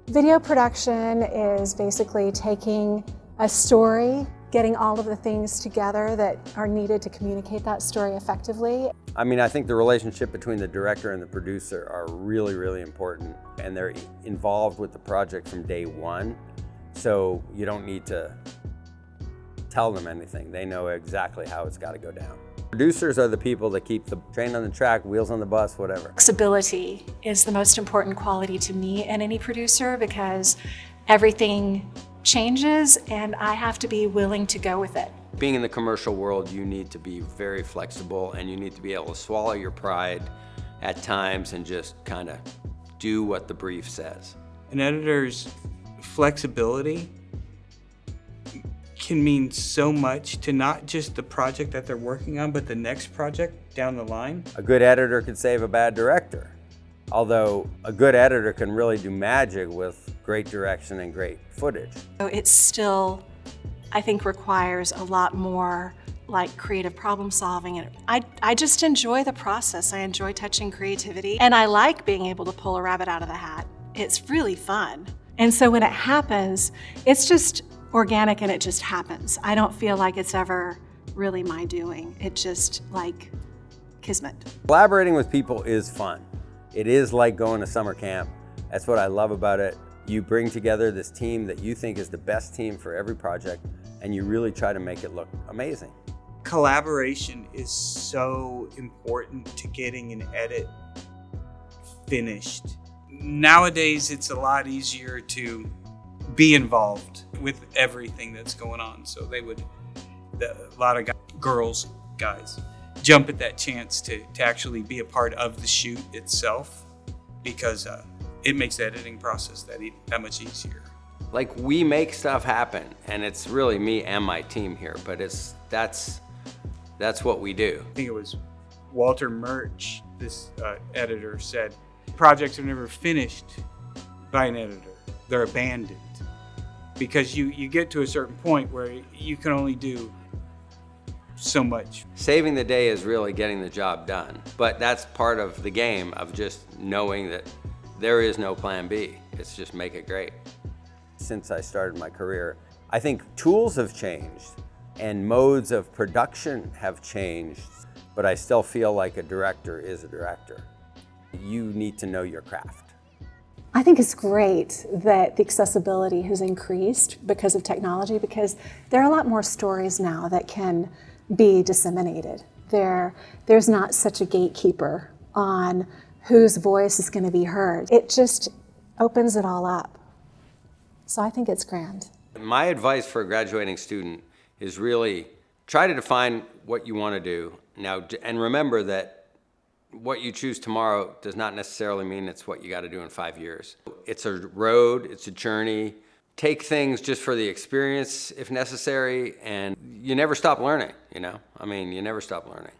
Video production is basically taking a story, getting all of the things together that are needed to communicate that story effectively. I mean, I think the relationship between the director and the producer are really, really important, and they're involved with the project from day one, so you don't need to tell them anything. They know exactly how it's got to go down. Producers are the people that keep the train on the track, wheels on the bus, whatever. Flexibility is the most important quality to me and any producer, because everything changes and I have to be willing to go with it. Being in the commercial world, you need to be very flexible, and you need to be able to swallow your pride at times and just kind of do what the brief says. An editor's flexibility can mean so much to not just the project that they're working on, but the next project down the line. A good editor could save a bad director, although a good editor can really do magic with great direction and great footage. So it still, I think, requires a lot more like creative problem solving. And I just enjoy the process. I enjoy touching creativity, and I like being able to pull a rabbit out of the hat. It's really fun. And so when it happens, it's just organic and it just happens. I don't feel like it's ever really my doing. It just like kismet. Collaborating with people is fun. It is like going to summer camp. That's what I love about it. You bring together this team that you think is the best team for every project, and you really try to make it look amazing. Collaboration is so important to getting an edit finished. Nowadays, it's a lot easier to be involved with everything that's going on. So a lot of guys jump at that chance to actually be a part of the shoot itself, because it makes the editing process that much easier. Like, we make stuff happen, and it's really me and my team here, but that's what we do. I think it was Walter Murch, this editor, said, projects are never finished by an editor, they're abandoned. Because you get to a certain point where you can only do so much. Saving the day is really getting the job done, but that's part of the game of just knowing that there is no plan B. It's just make it great. Since I started my career, I think tools have changed and modes of production have changed, but I still feel like a director is a director. You need to know your craft. I think it's great that the accessibility has increased because of technology, because there are a lot more stories now that can be disseminated. There's not such a gatekeeper on whose voice is going to be heard. It just opens it all up. So I think it's grand. My advice for a graduating student is really try to define what you want to do now, and remember that what you choose tomorrow does not necessarily mean it's what you got to do in 5 years. It's a road, it's a journey. Take things just for the experience if necessary, and you never stop learning, you know? I mean, you never stop learning.